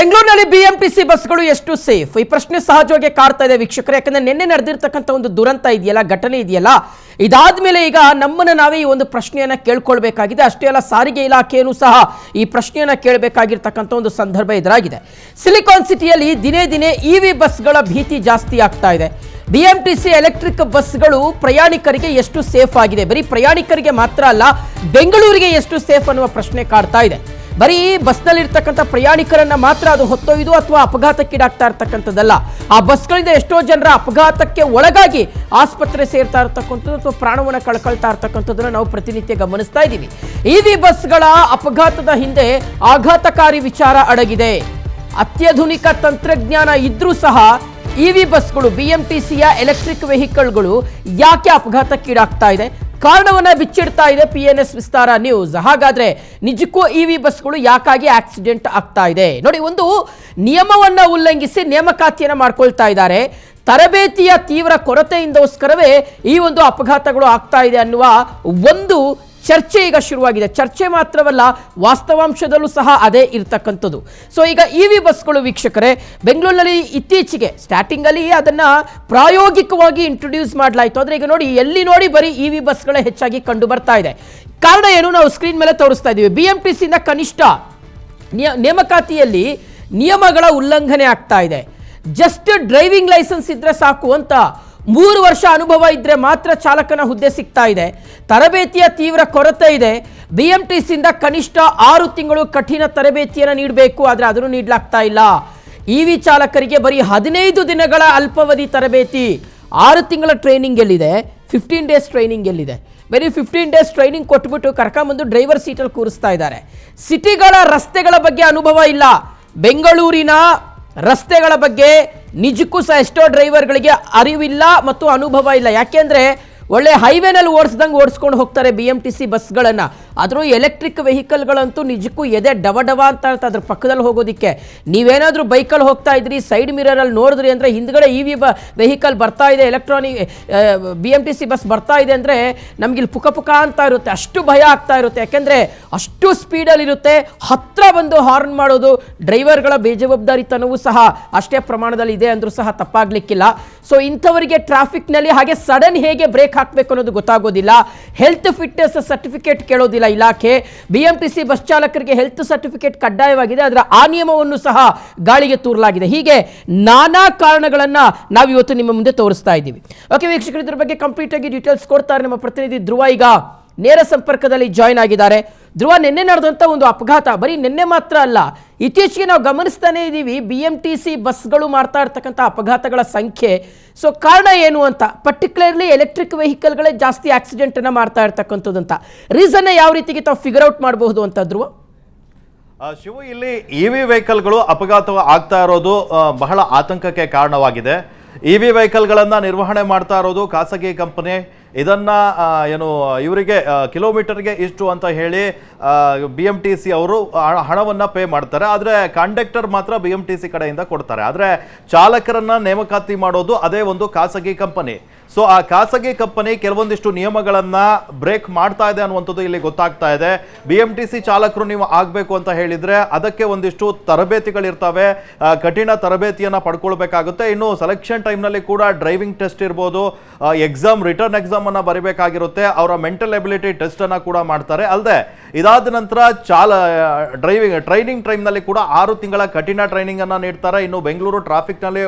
ಬೆಂಗಳೂರಿನಲ್ಲಿ ಬಿಎಂಟಿಸಿ ಬಸ್ಗಳು ಎಷ್ಟು ಸೇಫ್ ಈ ಪ್ರಶ್ನೆ ಸಹಜವಾಗಿ ಕಾಡ್ತಾ ಇದೆ ವೀಕ್ಷಕರೇ. ಯಾಕಂದ್ರೆ ನಿನ್ನೆ ನಡೆದಿರ್ತಕ್ಕಂಥ ಒಂದು ದುರಂತ ಇದೆಯಲ್ಲ, ಘಟನೆ ಇದೆಯಲ್ಲ, ಇದಾದ್ಮೇಲೆ ಈಗ ನಮ್ಮನ್ನ ನಾವೇ ಈ ಒಂದು ಪ್ರಶ್ನೆಯನ್ನ ಕೇಳ್ಕೊಳ್ಬೇಕಾಗಿದೆ. ಅಷ್ಟೇ ಅಲ್ಲ, ಸಾರಿಗೆ ಇಲಾಖೆಯನ್ನು ಸಹ ಈ ಪ್ರಶ್ನೆಯನ್ನ ಕೇಳಬೇಕಾಗಿರ್ತಕ್ಕಂಥ ಒಂದು ಸಂದರ್ಭ ಎದುರಾಗಿದೆ. ಸಿಲಿಕಾನ್ ಸಿಟಿಯಲ್ಲಿ ದಿನೇ ದಿನೇ ಇವಿ ಬಸ್ಗಳ ಭೀತಿ ಜಾಸ್ತಿ ಆಗ್ತಾ ಇದೆ. ಬಿಎಂಟಿಸಿ ಎಲೆಕ್ಟ್ರಿಕ್ ಬಸ್ಗಳು ಪ್ರಯಾಣಿಕರಿಗೆ ಎಷ್ಟು ಸೇಫ್ ಆಗಿದೆ, ಬರೀ ಪ್ರಯಾಣಿಕರಿಗೆ ಮಾತ್ರ ಅಲ್ಲ, ಬೆಂಗಳೂರಿಗೆ ಎಷ್ಟು ಸೇಫ್ ಅನ್ನುವ ಪ್ರಶ್ನೆ ಕಾಡ್ತಾ ಇದೆ. ಬರೀ ಬಸ್ನಲ್ಲಿರ್ತಕ್ಕಂಥ ಪ್ರಯಾಣಿಕರನ್ನ ಮಾತ್ರ ಅದು ಹೊತ್ತೊಯ್ದು ಅಥವಾ ಅಪಘಾತಕ್ಕೀಡಾಗ್ತಾ ಇರ್ತಕ್ಕಂಥದ್ದಲ್ಲ, ಆ ಬಸ್ಗಳಿಂದ ಎಷ್ಟೋ ಜನರ ಅಪಘಾತಕ್ಕೆ ಒಳಗಾಗಿ ಆಸ್ಪತ್ರೆ ಸೇರ್ತಾ ಇರ್ತಕ್ಕಂಥದ್ದು ಅಥವಾ ಪ್ರಾಣವನ್ನು ಕಳ್ಕೊಳ್ತಾ ಇರ್ತಕ್ಕಂಥದ್ದನ್ನು ನಾವು ಪ್ರತಿನಿತ್ಯ ಗಮನಿಸ್ತಾ ಇದ್ದೀವಿ. ಇವಿ ಬಸ್ಗಳ ಅಪಘಾತದ ಹಿಂದೆ ಆಘಾತಕಾರಿ ವಿಚಾರ ಅಡಗಿದೆ. ಅತ್ಯಾಧುನಿಕ ತಂತ್ರಜ್ಞಾನ ಇದ್ರೂ ಸಹ ಇವಿ ಬಸ್ಗಳು, ಬಿಎಂಟಿಸಿಯ ಎಲೆಕ್ಟ್ರಿಕ್ ವೆಹಿಕಲ್ಗಳು ಯಾಕೆ ಅಪಘಾತಕ್ಕೀಡಾಗ್ತಾ ಇದೆ, ಕಾರಣವನ್ನ ಬಿಚ್ಚಿಡ್ತಾ ಇದೆ PNS ವಿಸ್ತಾರ ನ್ಯೂಸ್. ಹಾಗಾದ್ರೆ ನಿಜಕ್ಕೂ ಇವಿ ಬಸ್ಗಳು ಯಾಕಾಗಿ ಆಕ್ಸಿಡೆಂಟ್ ಆಗ್ತಾ ಇದೆ ನೋಡಿ. ಒಂದು ನಿಯಮವನ್ನ ಉಲ್ಲಂಘಿಸಿ ನೇಮಕಾತಿಯನ್ನ ಮಾಡ್ಕೊಳ್ತಾ ಇದ್ದಾರೆ. ತರಬೇತಿಯ ತೀವ್ರ ಕೊರತೆಯಿಂದೋಸ್ಕರವೇ ಈ ಒಂದು ಅಪಘಾತಗಳು ಆಗ್ತಾ ಇದೆ ಅನ್ನುವ ಒಂದು ಚರ್ಚೆ ಈಗ ಶುರುವಾಗಿದೆ. ಚರ್ಚೆ ಮಾತ್ರವಲ್ಲ, ವಾಸ್ತವಾಂಶದಲ್ಲೂ ಸಹ ಅದೇ ಇರ್ತಕ್ಕಂಥದ್ದು. ಸೊ ಈಗ ಇವಿ ಬಸ್ಗಳು ವೀಕ್ಷಕರೇ, ಬೆಂಗಳೂರಿನಲ್ಲಿ ಇತ್ತೀಚೆಗೆ ಸ್ಟಾರ್ಟಿಂಗ್ ಅಲ್ಲಿ ಅದನ್ನ ಪ್ರಾಯೋಗಿಕವಾಗಿ ಇಂಟ್ರೊಡ್ಯೂಸ್ ಮಾಡಲಾಯಿತು. ಆದರೆ ಈಗ ನೋಡಿ, ಎಲ್ಲಿ ನೋಡಿ ಬರೀ ಇವಿ ಬಸ್ಗಳೇ ಹೆಚ್ಚಾಗಿ ಕಂಡು ಬರ್ತಾ ಇದೆ. ಕಾರಣ ಏನು, ನಾವು ಸ್ಕ್ರೀನ್ ಮೇಲೆ ತೋರಿಸ್ತಾ ಇದ್ದೀವಿ. ಬಿಎಂಟಿಸಿಯಿಂದ ಕನಿಷ್ಠ ನೇಮಕಾತಿಯಲ್ಲಿ ನಿಯಮಗಳ ಉಲ್ಲಂಘನೆ ಆಗ್ತಾ ಇದೆ. ಜಸ್ಟ್ ಡ್ರೈವಿಂಗ್ ಲೈಸೆನ್ಸ್ ಇದ್ರೆ ಸಾಕು ಅಂತ, 3 ವರ್ಷ ಅನುಭವ ಇದ್ರೆ ಮಾತ್ರ ಚಾಲಕನ ಹುದ್ದೆ ಸಿಗ್ತಾ ಇದೆ. ತರಬೇತಿಯ ತೀವ್ರ ಕೊರತೆ ಇದೆ. ಬಿಎಂಟಿಸಿಯಿಂದ ಕನಿಷ್ಠ 6 ತಿಂಗಳು ಕಠಿಣ ತರಬೇತಿಯನ್ನು ನೀಡಬೇಕು, ಆದರೆ ಅದನ್ನು ನೀಡಲಾಗ್ತಾ ಇಲ್ಲ. ಇವಿ ಚಾಲಕರಿಗೆ ಬರೀ 15 ದಿನಗಳ ಅಲ್ಪಾವಧಿ ತರಬೇತಿ. 6 ತಿಂಗಳ ಟ್ರೈನಿಂಗ್ ಎಲ್ಲಿದೆ, 15 ಡೇಸ್ ಟ್ರೈನಿಂಗ್ ಎಲ್ಲಿದೆ? ಬರೀ 15 ಡೇಸ್ ಟ್ರೈನಿಂಗ್ ಕೊಟ್ಬಿಟ್ಟು ಕರ್ಕೊಂಬಂದು ಡ್ರೈವರ್ ಸೀಟಲ್ಲಿ ಕೂರಿಸ್ತಾ ಇದ್ದಾರೆ. ಸಿಟಿಗಳ ರಸ್ತೆಗಳ ಬಗ್ಗೆ ಅನುಭವ ಇಲ್ಲ. ಬೆಂಗಳೂರಿನ ರಸ್ತೆಗಳ ಬಗ್ಗೆ ನಿಜಕ್ಕೂ ಸಹ ಎಷ್ಟೋ ಡ್ರೈವರ್ಗಳಿಗೆ ಅರಿವಿಲ್ಲ ಮತ್ತು ಅನುಭವ ಇಲ್ಲ. ಯಾಕೆಂದ್ರೆ ಒಳ್ಳೆ ಹೈವೇನಲ್ಲಿ ಓಡಿಸ್ಕೊಂಡು ಹೋಗ್ತಾರೆ ಬಿಎಂಟಿಸಿ ಬಸ್ಗಳನ್ನು. ಆದರೂ ಎಲೆಕ್ಟ್ರಿಕ್ ವೆಹಿಕಲ್ಗಳಂತೂ ನಿಜಕ್ಕೂ ಎದೆ ಡವ ಅಂತ ಇರುತ್ತೆ ಅದ್ರ ಪಕ್ಕದಲ್ಲಿ ಹೋಗೋದಿಕ್ಕೆ. ನೀವೇನಾದರೂ ಬೈಕಲ್ಲಿ ಹೋಗ್ತಾ ಇದ್ರಿ, ಸೈಡ್ ಮಿರರಲ್ಲಿ ನೋಡಿದ್ರಿ ಅಂದರೆ ಹಿಂದ್ಗಡೆ ಇವಿ ವೆಹಿಕಲ್ ಬರ್ತಾ ಇದೆ, ಎಲೆಕ್ಟ್ರಾನಿಕ್ ಬಿಎಂಟಿಸಿ ಬಸ್ ಬರ್ತಾ ಇದೆ ಅಂದರೆ ನಮಗಿಲ್ಲಿ ಪುಕ ಅಂತ ಇರುತ್ತೆ, ಅಷ್ಟು ಭಯ ಆಗ್ತಾ ಇರುತ್ತೆ. ಯಾಕೆಂದರೆ ಅಷ್ಟು ಸ್ಪೀಡಲ್ಲಿರುತ್ತೆ. ಹತ್ರ ಬಂದು ಹಾರ್ನ್ ಮಾಡೋದು, ಡ್ರೈವರ್ಗಳ ಬೇಜವಾಬ್ದಾರಿತನವೂ ಸಹ ಅಷ್ಟೇ ಪ್ರಮಾಣದಲ್ಲಿ ಇದೆ ಅಂದರೂ ಸಹ ತಪ್ಪಾಗ್ಲಿಕ್ಕಿಲ್ಲ. ಸೊ ಇಂಥವರಿಗೆ ಟ್ರಾಫಿಕ್ನಲ್ಲಿ ಹಾಗೆ ಸಡನ್ ಹೇಗೆ ಬ್ರೇಕ್ ಹಾಕಬೇಕು ಅನ್ನೋದು ಗೊತ್ತಾಗೋದಿಲ್ಲ. ಹೆಲ್ತ್ ಫಿಟ್ನೆಸ್ ಸರ್ಟಿಫಿಕೇಟ್ ಕೇಳೋದಿಲ್ಲ ಇಲಾಖೆ. ಬಿಎಂಟಿಸಿ ಬಸ್ ಚಾಲಕರಿಗೆ ಹೆಲ್ತ್ ಸರ್ಟಿಫಿಕೇಟ್ ಕಡ್ಡಾಯವಾಗಿದೆ, ಅದರ ಆ ನಿಯಮವನ್ನು ಸಹ ಗಾಳಿಗೆ ತೂರಲಾಗಿದೆ. ಹೀಗೆ ನಾನಾ ಕಾರಣಗಳನ್ನ ನಾವು ಇವತ್ತು ನಿಮ್ಮ ಮುಂದೆ ತೋರಿಸ್ತಾ ಇದ್ದೀವಿ. ಓಕೆ ವೀಕ್ಷಕರು, ಇದ್ರ ಬಗ್ಗೆ ಕಂಪ್ಲೀಟ್ ಆಗಿ ಡೀಟೇಲ್ಸ್ ಕೊಡ್ತಾರೆ ನಮ್ಮ ಪ್ರತಿನಿಧಿ ಧ್ರುವ. ಈಗ ನೇರ ಸಂಪರ್ಕದಲ್ಲಿ ಜಾಯ್ನ್ ಆಗಿದ್ದಾರೆ. ಧ್ರುವ, ನಿನ್ನೆ ನಡೆದಂಥ ಒಂದು ಅಪಘಾತ, ಬರೀ ನಿನ್ನೆ ಮಾತ್ರ ಅಲ್ಲ, ಇತ್ತೀಚೆಗೆ ನಾವು ಗಮನಿಸ್ತಾನೆ ಇದ್ದೀವಿ ಬಿಎಂಟಿಸಿ ಬಸ್ಗಳು ಮಾಡ್ತಾ ಇರ್ತಕ್ಕಂಥ ಅಪಘಾತಗಳ ಸಂಖ್ಯೆ. ಸೊ ಕಾರಣ ಏನು ಅಂತ, ಪರ್ಟಿಕ್ಯುಲರ್ಲಿ ಎಲೆಕ್ಟ್ರಿಕ್ ವೆಹಿಕಲ್ಗಳೇ ಜಾಸ್ತಿ ಆಕ್ಸಿಡೆಂಟ್ ಅನ್ನ ಮಾಡ್ತಾ ಇರ್ತಕ್ಕಂಥದ್ದು ಅಂತ ರೀಸನ್ ಯಾವ ರೀತಿಗೆ ತಾವು ಫಿಗರ್ ಔಟ್ ಮಾಡಬಹುದು ಅಂತ ಧ್ರುವ? ಶಿವು, ಇಲ್ಲಿ ಇವಿ ವೆಹಿಕಲ್ಗಳು ಅಪಘಾತ ಆಗ್ತಾ ಇರೋದು ಬಹಳ ಆತಂಕಕ್ಕೆ ಕಾರಣವಾಗಿದೆ. ಇವಿ ವೆಹಿಕಲ್ಗಳನ್ನು ನಿರ್ವಹಣೆ ಮಾಡ್ತಾ ಇರೋದು ಖಾಸಗಿ ಕಂಪನಿ. ಇದನ್ನ ಏನು ಇವರಿಗೆ ಕಿಲೋಮೀಟರ್ಗೆ ಇಷ್ಟು ಅಂತ ಹೇಳಿ BMTC ಅವರು ಹಣವನ್ನು ಪೇ ಮಾಡ್ತಾರೆ. ಆದರೆ ಕಂಡಕ್ಟರ್ ಮಾತ್ರ BMTC ಕಡೆಯಿಂದ ಕೊಡ್ತಾರೆ. ಆದರೆ ಚಾಲಕರನ್ನ ನೇಮಕಾತಿ ಮಾಡೋದು ಅದೇ ಒಂದು ಖಾಸಗಿ ಕಂಪನಿ. ಸೊ ಆ ಖಾಸಗಿ ಕಂಪನಿ ಕೆಲವೊಂದಿಷ್ಟು ನಿಯಮಗಳನ್ನ ಬ್ರೇಕ್ ಮಾಡ್ತಾ ಇದೆ ಅನ್ನುವಂಥದ್ದು ಇಲ್ಲಿ ಗೊತ್ತಾಗ್ತಾ ಇದೆ. BMTC ಚಾಲಕರು ನೀವು ಆಗಬೇಕು ಅಂತ ಹೇಳಿದ್ರೆ ಅದಕ್ಕೆ ಒಂದಿಷ್ಟು ತರಬೇತಿಗಳಿರ್ತವೆ, ಕಠಿಣ ತರಬೇತಿಯನ್ನ ಪಡ್ಕೊಳ್ಬೇಕಾಗುತ್ತೆ. ಇನ್ನು ಸೆಲೆಕ್ಷನ್ ಟೈಮ್ನಲ್ಲಿ ಕೂಡ ಡ್ರೈವಿಂಗ್ ಟೆಸ್ಟ್ ಇರ್ಬೋದು, ರಿಟರ್ನ್ ಎಕ್ಸಾಮ್ ಅನ್ನ ಬರೀಬೇಕಾಗಿರುತ್ತೆ. ಅವರ ಮೆಂಟಲ್ ಎಬಿಲಿಟಿ ಟೆಸ್ಟ್ ಅನ್ನ ಕೂಡ ಮಾಡ್ತಾರೆ. ಅಲ್ಲದೆ ಇದಾದ ನಂತರ ಟ್ರೈನಿಂಗ್ ಟೈಮ್ನಲ್ಲಿ ಕೂಡ 6 ತಿಂಗಳ ಕಠಿಣ ಟ್ರೈನಿಂಗ್ ಅನ್ನ ನೀಡ್ತಾರೆ. ಇನ್ನು ಬೆಂಗಳೂರು ಟ್ರಾಫಿಕ್ ನಲ್ಲಿ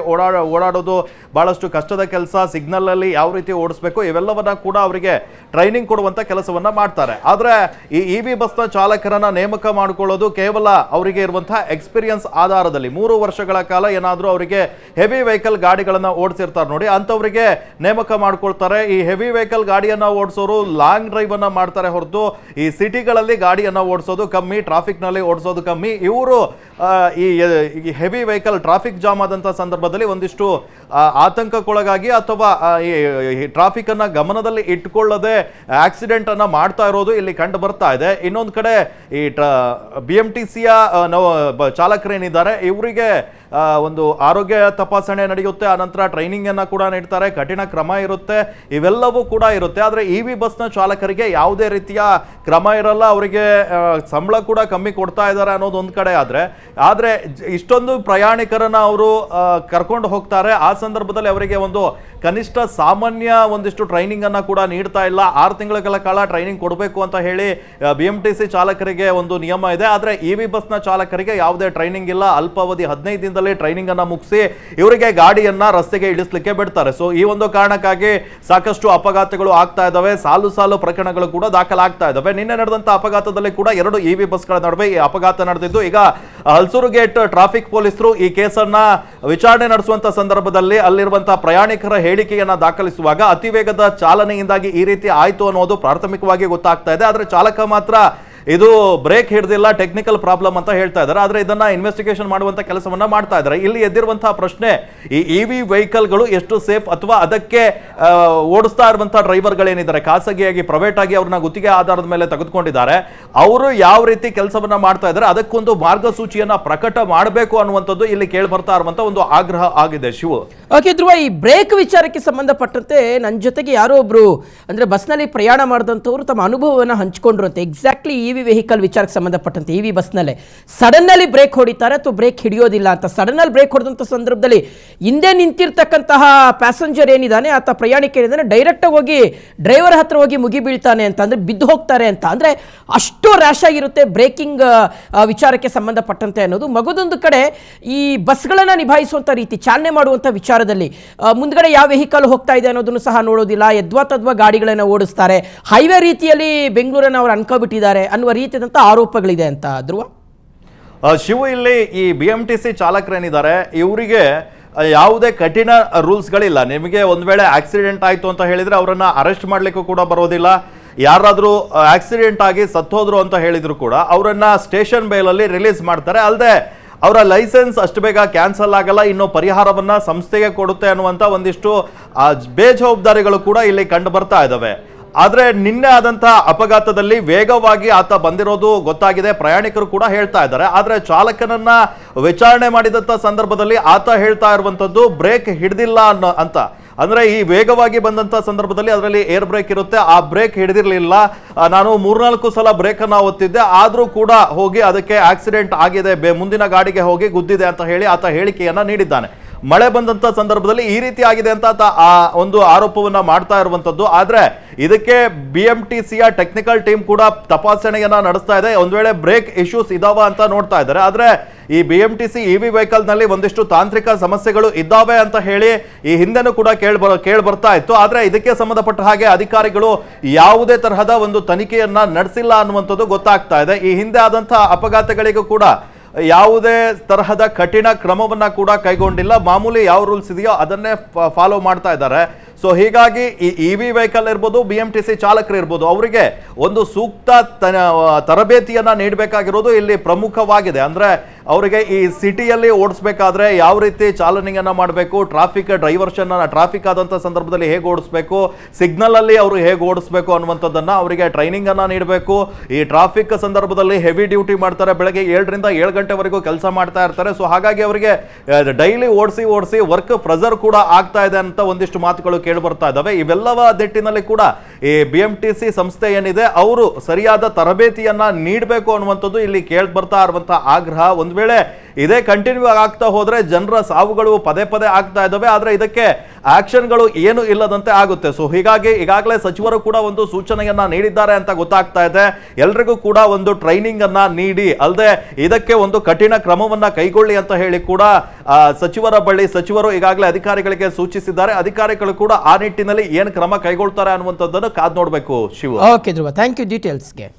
ಓಡಾಡೋದು ಬಹಳಷ್ಟು ಕಷ್ಟದ ಕೆಲಸ. ಸಿಗ್ನಲ್ ಅಲ್ಲಿ ಯಾವ ರೀತಿ ಓಡಿಸಬೇಕು ಇವೆಲ್ಲವನ್ನ ಕೂಡ ಅವರಿಗೆ ಟ್ರೈನಿಂಗ್ ಕೊಡುವಂತ ಕೆಲಸವನ್ನ ಮಾಡ್ತಾರೆ. ಆದ್ರೆ ಈ ಇವಿ ಬಸ್ ನ ಚಾಲಕರನ್ನ ನೇಮಕ ಮಾಡಿಕೊಳ್ಳೋದು ಕೇವಲ ಅವರಿಗೆ ಇರುವಂತಹ ಎಕ್ಸ್ಪೀರಿಯನ್ಸ್ ಆಧಾರದಲ್ಲಿ. 3 ವರ್ಷಗಳ ಕಾಲ ಏನಾದ್ರೂ ಅವರಿಗೆ ಹೆವಿ ವೆಹಿಕಲ್ ಗಾಡಿಗಳನ್ನ ಓಡಿಸಿರ್ತಾರೆ ನೋಡಿ, ಅಂತವರಿಗೆ ನೇಮಕ ಮಾಡ್ಕೊಳ್ತಾರೆ. ಈ ಹೆವಿ ವೆಹಿಕಲ್ ಗಾಡಿಯನ್ನ ಓಡಿಸೋರು ಲಾಂಗ್ ಡ್ರೈವ್ ಅನ್ನ ಮಾಡ್ತಾರೆ ಹೊರತು ಈ ಸಿಟಿಗಳಲ್ಲಿ ಗಾಡಿಯನ್ನ ಓಡಿಸೋದು ಕಮ್ಮಿ, ಟ್ರಾಫಿಕ್ ನಲ್ಲಿ ಓಡಿಸೋದು ಕಮ್ಮಿ. ಇವರು ಈ ಹೆವಿ ವೆಹಿಕಲ್ ಟ್ರಾಫಿಕ್ ಜಾಮ್ ಆದಂತ ಸಂದರ್ಭದಲ್ಲಿ ಒಂದಿಷ್ಟು ಆತಂಕಕ್ಕೊಳಗಾಗಿ ಅಥವಾ ಈ ಟ್ರಾಫಿಕ್ ಅನ್ನ ಗಮನದಲ್ಲಿ ಇಟ್ಕೊಳ್ಳದೆ ಆಕ್ಸಿಡೆಂಟ್ ಅನ್ನ ಮಾಡ್ತಾ ಇರೋದು ಇಲ್ಲಿ ಕಂಡು ಬರ್ತಾ ಇದೆ. ಇನ್ನೊಂದು ಕಡೆ ಈ BMTCಯ ಚಾಲಕರೇನಿದ್ದಾರೆ ಇವರಿಗೆ ಒಂದು ಆರೋಗ್ಯ ತಪಾಸಣೆ ನಡೆಯುತ್ತೆ, ಆನಂತರ ಟ್ರೈನಿಂಗ್ ಅನ್ನ ಕೂಡ ನೀಡ್ತಾರೆ, ಕಠಿಣ ಕ್ರಮ ಇರುತ್ತೆ, ಇವೆಲ್ಲವೂ ಕೂಡ ಇರುತ್ತೆ. ಆದರೆ ಇವಿ ಬಸ್ನ ಚಾಲಕರಿಗೆ ಯಾವುದೇ ರೀತಿಯ ಕ್ರಮ ಇರಲ್ಲ. ಅವರಿಗೆ ಸಂಬಳ ಕೂಡ ಕಮ್ಮಿ ಕೊಡ್ತಾ ಇದ್ದಾರೆ ಅನ್ನೋದು ಒಂದು ಕಡೆ ಆದ್ರೆ ಇಷ್ಟೊಂದು ಪ್ರಯಾಣಿಕರನ್ನ ಅವರು ಕರ್ಕೊಂಡು ಹೋಗ್ತಾರೆ. ಆ ಸಂದರ್ಭದಲ್ಲಿ ಅವರಿಗೆ ಒಂದು ಕನಿಷ್ಠ ಸಾಮಾನ್ಯ ಒಂದಿಷ್ಟು ಟ್ರೈನಿಂಗ್ ಅನ್ನ ಕೂಡ ನೀಡ್ತಾ ಇಲ್ಲ. 6 ತಿಂಗಳ ಕಾಲ ಟ್ರೈನಿಂಗ್ ಕೊಡಬೇಕು ಅಂತ ಹೇಳಿ BMTC ಚಾಲಕರಿಗೆ ಒಂದು ನಿಯಮ ಇದೆ. ಆದ್ರೆ EV ಬಸ್ನ ಚಾಲಕರಿಗೆ ಯಾವುದೇ ಟ್ರೈನಿಂಗ್ ಇಲ್ಲ. ಅಲ್ಪಾವಧಿ 15 ದಿನದಲ್ಲಿ ಟ್ರೈನಿಂಗ್ ಅನ್ನ ಮುಗಿಸಿ ಇವರಿಗೆ ಗಾಡಿಯನ್ನ ರಸ್ತೆಗೆ ಇಳಿಸ್ಲಿಕ್ಕೆ ಬಿಡ್ತಾರೆ. ಸೊ ಈ ಒಂದು ಕಾರಣಕ್ಕಾಗಿ ಸಾಕಷ್ಟು ಅಪಘಾತಗಳು ಆಗ್ತಾ ಇದಾವೆ. ಸಾಲು ಪ್ರಕರಣಗಳು ಕೂಡ ದಾಖಲಾಗ್ತಾ ಇದಾವೆ. ನಿನ್ನೆ ನಡೆದಂತ ಅಪಘಾತದಲ್ಲಿ ಕೂಡ 2 EV ಬಸ್ಗಳ ನಡುವೆ ಈ ಅಪಘಾತ ನಡೆದಿದ್ದು. ಈಗ ಹಲ್ಸೂರು ಗೇಟ್ ಟ್ರಾಫಿಕ್ ಪೊಲೀಸರು ಈ ಕೇಸನ್ನ ವಿಚಾರಣೆ ನಡೆಸುವಂತ ಸಂದರ್ಭದಲ್ಲಿ ಅಲ್ಲಿರುವಂತಹ ಪ್ರಯಾಣಿಕರ ಹೇಳಿಕೆಯನ್ನ ದಾಖಲಿಸುವಾಗ ಅತಿವೇಗದ ಚಾಲನೆಯಿಂದಾಗಿ ಈ ರೀತಿ ಆಯ್ತು ಅನ್ನೋದು ಪ್ರಾಥಮಿಕವಾಗಿ ಗೊತ್ತಾಗ್ತಾ ಇದೆ. ಆದ್ರೆ ಚಾಲಕ ಮಾತ್ರ ಇದು ಬ್ರೇಕ್ ಹಿಡಿದಿಲ್ಲ, ಟೆಕ್ನಿಕಲ್ ಪ್ರಾಬ್ಲಮ್ ಅಂತ ಹೇಳ್ತಾ ಇದ್ದಾರೆ. ಆದ್ರೆ ಇದನ್ನ ಇನ್ವೆಸ್ಟಿಗೇಷನ್ ಮಾಡುವಂತ ಕೆಲಸವನ್ನ ಮಾಡ್ತಾ ಇದ್ದಾರೆ. ಇಲ್ಲಿ ಎದ್ದಿರುವಂತಹ ಪ್ರಶ್ನೆ, ಈ EV ವೆಹಿಕಲ್ಗಳು ಎಷ್ಟು ಸೇಫ್, ಅಥವಾ ಅದಕ್ಕೆ ಓಡಿಸ್ತಾ ಇರುವಂತಹ ಡ್ರೈವರ್ಗಳೇನಿದ್ದಾರೆ ಖಾಸಗಿಯಾಗಿ ಪ್ರೈವೇಟ್ ಆಗಿ ಅವ್ರನ್ನ ಗುತ್ತಿಗೆ ಆಧಾರದ ಮೇಲೆ ತೆಗೆದುಕೊಂಡಿದ್ದಾರೆ, ಅವರು ಯಾವ ರೀತಿ ಕೆಲಸವನ್ನ ಮಾಡ್ತಾ ಇದ್ದಾರೆ, ಅದಕ್ಕೊಂದು ಮಾರ್ಗಸೂಚಿಯನ್ನ ಪ್ರಕಟ ಮಾಡಬೇಕು ಅನ್ನುವಂಥದ್ದು ಇಲ್ಲಿ ಕೇಳಿ ಬರ್ತಾ ಇರುವಂತ ಒಂದು ಆಗ್ರಹ ಆಗಿದೆ. ಶಿವು, ಓಕೆ ಧ್ರುವ, ಈ ಬ್ರೇಕ್ ವಿಚಾರಕ್ಕೆ ಸಂಬಂಧಪಟ್ಟಂತೆ ನನ್ನ ಜೊತೆಗೆ ಯಾರೋ ಒಬ್ರು ಅಂದ್ರೆ ಬಸ್ನಲ್ಲಿ ಪ್ರಯಾಣ ಮಾಡಿದಂಥವ್ರು ತಮ್ಮ ಅನುಭವವನ್ನು ಹಂಚಿಕೊಂಡ್ರು ಅಂತ. ಎಕ್ಸಾಕ್ಟ್ಲಿ EV ವೆಹಿಕಲ್ ವಿಚಾರಕ್ಕೆ ಸಂಬಂಧಪಟ್ಟಂತೆ EV ಬಸ್ನಲ್ಲೇ ಸಡನ್ನಲ್ಲಿ ಬ್ರೇಕ್ ಹೊಡಿತಾರೆ ಅಥವಾ ಬ್ರೇಕ್ ಹಿಡಿಯೋದಿಲ್ಲ ಅಂತ. ಸಡನ್ನಲ್ಲಿ ಬ್ರೇಕ್ ಹೊಡೆದಂಥ ಸಂದರ್ಭದಲ್ಲಿ ಹಿಂದೆ ನಿಂತಿರ್ತಕ್ಕಂತಹ ಪ್ಯಾಸೆಂಜರ್ ಏನಿದ್ದಾನೆ, ಆತ ಪ್ರಯಾಣಿಕ ಏನಿದ್ದಾನೆ, ಡೈರೆಕ್ಟಾಗಿ ಹೋಗಿ ಡ್ರೈವರ್ ಹತ್ರ ಹೋಗಿ ಮುಗಿ ಬೀಳ್ತಾನೆ ಅಂತ, ಅಂದರೆ ಬಿದ್ದು ಹೋಗ್ತಾರೆ ಅಂತ. ಅಂದರೆ ಅಷ್ಟು ರ್ಯಾಶ್ ಆಗಿರುತ್ತೆ ಬ್ರೇಕಿಂಗ್ ವಿಚಾರಕ್ಕೆ ಸಂಬಂಧಪಟ್ಟಂತೆ ಅನ್ನೋದು. ಮಗದೊಂದು ಕಡೆ ಈ ಬಸ್ಗಳನ್ನು ನಿಭಾಯಿಸುವಂಥ ರೀತಿ, ಚಾಲನೆ ಮಾಡುವಂಥ ವಿಚಾರದಲ್ಲಿ ಮುಂದ್ಗಡೆ ಯಾವ ವೆಹಿಕಲ್ ಹೋಗ್ತಾ ಇದೆ ಅನ್ನೋದನ್ನು ಸಹ ನೋಡೋದಿಲ್ಲ, ಯದ್ವಾ ತದ್ವಾ ಗಾಡಿಗಳನ್ನು ಓಡಿಸ್ತಾರೆ, ಹೈವೇ ರೀತಿಯಲ್ಲಿ ಬೆಂಗಳೂರನ್ನು ಅವರು ಅನ್ಕೋಬಿಟ್ಟಿದ್ದಾರೆ ಅನ್ನುವ ರೀತಿಯಾದಂಥ ಆರೋಪಗಳಿದೆ ಅಂತ. ಧ್ರುವ, ಶಿವು, ಇಲ್ಲಿ ಈ BMTC ಚಾಲಕರೇನಿದ್ದಾರೆ ಇವರಿಗೆ ಯಾವುದೇ ಕಠಿಣ ರೂಲ್ಸ್ಗಳಿಲ್ಲ. ನಿಮಗೆ ಒಂದ್ ವೇಳೆ ಆಕ್ಸಿಡೆಂಟ್ ಆಯ್ತು ಅಂತ ಹೇಳಿದ್ರೆ ಅವರನ್ನ ಅರೆಸ್ಟ್ ಮಾಡ್ಲಿಕ್ಕೂ ಕೂಡ ಬರೋದಿಲ್ಲ. ಯಾರಾದ್ರೂ ಆಕ್ಸಿಡೆಂಟ್ ಆಗಿ ಸತ್ತೋದ್ರು ಅಂತ ಹೇಳಿದ್ರು ಕೂಡ ಅವರನ್ನ ಸ್ಟೇಷನ್ ಬೇಲಲ್ಲಿ ರಿಲೀಸ್ ಮಾಡ್ತಾರೆ. ಅಲ್ಲದೆ ಅವರ ಲೈಸೆನ್ಸ್ ಅಷ್ಟು ಬೇಗ ಕ್ಯಾನ್ಸಲ್ ಆಗಲ್ಲ, ಇನ್ನು ಪರಿಹಾರವನ್ನ ಸಂಸ್ಥೆಗೆ ಕೊಡುತ್ತೆ ಅನ್ನುವಂಥ ಒಂದಿಷ್ಟು ಬೇಜವಾಬ್ದಾರಿಗಳು ಕೂಡ ಇಲ್ಲಿ ಕಂಡು ಬರ್ತಾ ಇದ್ದಾವೆ. ಆದ್ರೆ ನಿನ್ನೆ ಆದಂತಹ ಅಪಘಾತದಲ್ಲಿ ವೇಗವಾಗಿ ಆತ ಬಂದಿರೋದು ಗೊತ್ತಾಗಿದೆ, ಪ್ರಯಾಣಿಕರು ಕೂಡ ಹೇಳ್ತಾ ಇದ್ದಾರೆ. ಆದ್ರೆ ಚಾಲಕನನ್ನ ವಿಚಾರಣೆ ಮಾಡಿದಂತ ಸಂದರ್ಭದಲ್ಲಿ ಆತ ಹೇಳ್ತಾ ಇರುವಂತದ್ದು ಬ್ರೇಕ್ ಹಿಡಿದಿಲ್ಲ ಅಂತ. ಅಂದ್ರೆ ಈ ವೇಗವಾಗಿ ಬಂದಂತ ಸಂದರ್ಭದಲ್ಲಿ ಅದರಲ್ಲಿ ಏರ್ ಬ್ರೇಕ್ ಇರುತ್ತೆ, ಆ ಬ್ರೇಕ್ ಹಿಡಿದಿರ್ಲಿಲ್ಲ, ನಾನು 3-4 ಸಲ ಬ್ರೇಕ್ ಅನ್ನ ಒತ್ತಿದ್ದೆ, ಆದ್ರೂ ಕೂಡ ಹೋಗಿ ಅದಕ್ಕೆ ಆಕ್ಸಿಡೆಂಟ್ ಆಗಿದೆ, ಮುಂದಿನ ಗಾಡಿಗೆ ಹೋಗಿ ಗುದ್ದಿದೆ ಅಂತ ಹೇಳಿ ಆತ ಹೇಳಿಕೆಯನ್ನ ನೀಡಿದ್ದಾನೆ. ಮಳೆ ಬಂದಂತ ಸಂದರ್ಭದಲ್ಲಿ ಈ ರೀತಿ ಆಗಿದೆ ಅಂತ ಆ ಒಂದು ಆರೋಪವನ್ನ ಮಾಡ್ತಾ ಇರುವಂತದ್ದು. ಆದ್ರೆ ಇದಕ್ಕೆ BMTCಯ ಟೆಕ್ನಿಕಲ್ ಟೀಮ್ ಕೂಡ ತಪಾಸಣೆಯನ್ನ ನಡೆಸ್ತಾ ಇದೆ. ಒಂದ್ ವೇಳೆ ಬ್ರೇಕ್ ಇಶ್ಯೂಸ್ ಇದಾವ ಅಂತ ನೋಡ್ತಾ ಇದ್ದಾರೆ. ಆದ್ರೆ ಈ BMTC EV ವೆಹಿಕಲ್ ನಲ್ಲಿ ಒಂದಿಷ್ಟು ತಾಂತ್ರಿಕ ಸಮಸ್ಯೆಗಳು ಇದ್ದಾವೆ ಅಂತ ಹೇಳಿ ಈ ಹಿಂದೆನೂ ಕೂಡ ಕೇಳಿ ಬರ್ತಾ ಇತ್ತು. ಆದ್ರೆ ಇದಕ್ಕೆ ಸಂಬಂಧಪಟ್ಟ ಹಾಗೆ ಅಧಿಕಾರಿಗಳು ಯಾವುದೇ ತರಹದ ಒಂದು ತನಿಖೆಯನ್ನ ನಡೆಸಿಲ್ಲ ಅನ್ನುವಂಥದ್ದು ಗೊತ್ತಾಗ್ತಾ ಇದೆ. ಈ ಹಿಂದೆ ಆದಂತಹ ಅಪಘಾತಗಳಿಗೂ ಕೂಡ ಯಾವುದೇ ತರಹದ ಕಠಿಣ ಕ್ರಮವನ್ನ ಕೂಡ ಕೈಗೊಂಡಿಲ್ಲ. ಮಾಮೂಲಿ ಯಾವ ರೂಲ್ಸ್ ಇದೆಯೋ ಅದನ್ನೇ ಫಾಲೋ ಮಾಡ್ತಾ ಇದ್ದಾರೆ. ಸೊ ಹೀಗಾಗಿ ಈ EV ವೆಹಿಕಲ್ ಇರ್ಬೋದು, BMTC ಚಾಲಕರು ಇರ್ಬೋದು, ಅವರಿಗೆ ಒಂದು ಸೂಕ್ತ ತರಬೇತಿಯನ್ನ ನೀಡಬೇಕಾಗಿರೋದು ಇಲ್ಲಿ ಪ್ರಮುಖವಾಗಿದೆ. ಅಂದ್ರೆ ಅವರಿಗೆ ಈ ಸಿಟಿಯಲ್ಲಿ ಓಡಿಸ್ಬೇಕಾದ್ರೆ ಯಾವ ರೀತಿ ಚಾಲನೆಯನ್ನ ಮಾಡಬೇಕು, ಟ್ರಾಫಿಕ್ ಆದಂತ ಸಂದರ್ಭದಲ್ಲಿ ಹೇಗೆ ಓಡಿಸ್ಬೇಕು, ಸಿಗ್ನಲ್ ಅಲ್ಲಿ ಅವರು ಹೇಗೆ ಓಡಿಸ್ಬೇಕು ಅನ್ನುವಂಥದ್ದನ್ನ ಅವರಿಗೆ ಟ್ರೈನಿಂಗ್ ಅನ್ನ ನೀಡಬೇಕು. ಈ ಟ್ರಾಫಿಕ್ ಸಂದರ್ಭದಲ್ಲಿ ಹೆವಿ ಡ್ಯೂಟಿ ಮಾಡ್ತಾರೆ, ಬೆಳಗ್ಗೆ 7ರಿಂದ 7 ಗಂಟೆವರೆಗೂ ಕೆಲಸ ಮಾಡ್ತಾ ಇರ್ತಾರೆ. ಸೊ ಹಾಗಾಗಿ ಅವರಿಗೆ ಡೈಲಿ ಓಡಿಸಿ ವರ್ಕ್ ಪ್ರೆಷರ್ ಕೂಡ ಆಗ್ತಾ ಇದೆ ಅಂತ ಒಂದಿಷ್ಟು ಮಾತುಗಳು ಕೇಳಿ ಬರ್ತಾ ಇದಾವೆ. ಇವೆಲ್ಲವ ನಿಟ್ಟಿನಲ್ಲಿ ಕೂಡ ಈ BMTC ಸಂಸ್ಥೆ ಏನಿದೆ ಅವರು ಸರಿಯಾದ ತರಬೇತಿಯನ್ನ ನೀಡಬೇಕು ಅನ್ನುವಂಥದ್ದು ಇಲ್ಲಿ ಕೇಳಿ ಬರ್ತಾ ಇರುವಂತಹ ಆಗ್ರಹ. ಒಂದ್ ವೇಳೆ ಇದೇ ಕಂಟಿನ್ಯೂ ಆಗ್ತಾ ಹೋದ್ರೆ ಜನರ ಸಾವುಗಳು ಪದೇ ಆಗ್ತಾ ಇದಾವೆ. ಆದ್ರೆ ಇದಕ್ಕೆ ಆಕ್ಷನ್ಗಳು ಏನು ಇಲ್ಲದಂತೆ ಆಗುತ್ತೆ. ಸೊ ಹೀಗಾಗಿ ಈಗಾಗಲೇ ಸಚಿವರು ಕೂಡ ಒಂದು ಸೂಚನೆಯನ್ನ ನೀಡಿದ್ದಾರೆ ಅಂತ ಗೊತ್ತಾಗ್ತಾ ಇದೆ. ಎಲ್ರಿಗೂ ಕೂಡ ಒಂದು ಟ್ರೈನಿಂಗ್ ಅನ್ನ ನೀಡಿ, ಅಲ್ಲದೆ ಇದಕ್ಕೆ ಒಂದು ಕಠಿಣ ಕ್ರಮವನ್ನ ಕೈಗೊಳ್ಳಿ ಅಂತ ಹೇಳಿ ಕೂಡ ಸಚಿವರು ಈಗಾಗಲೇ ಅಧಿಕಾರಿಗಳಿಗೆ ಸೂಚಿಸಿದ್ದಾರೆ. ಅಧಿಕಾರಿಗಳು ಕೂಡ ಆ ನಿಟ್ಟಿನಲ್ಲಿ ಏನು ಕ್ರಮ ಕೈಗೊಳ್ತಾರೆ ಅನ್ನುವಂಥದ್ದನ್ನು ಕಾದ್ ನೋಡ್ಬೇಕು. Shiva, okay Dhruva, thank you ಡೀಟೇಲ್ಸ್ಗೆ.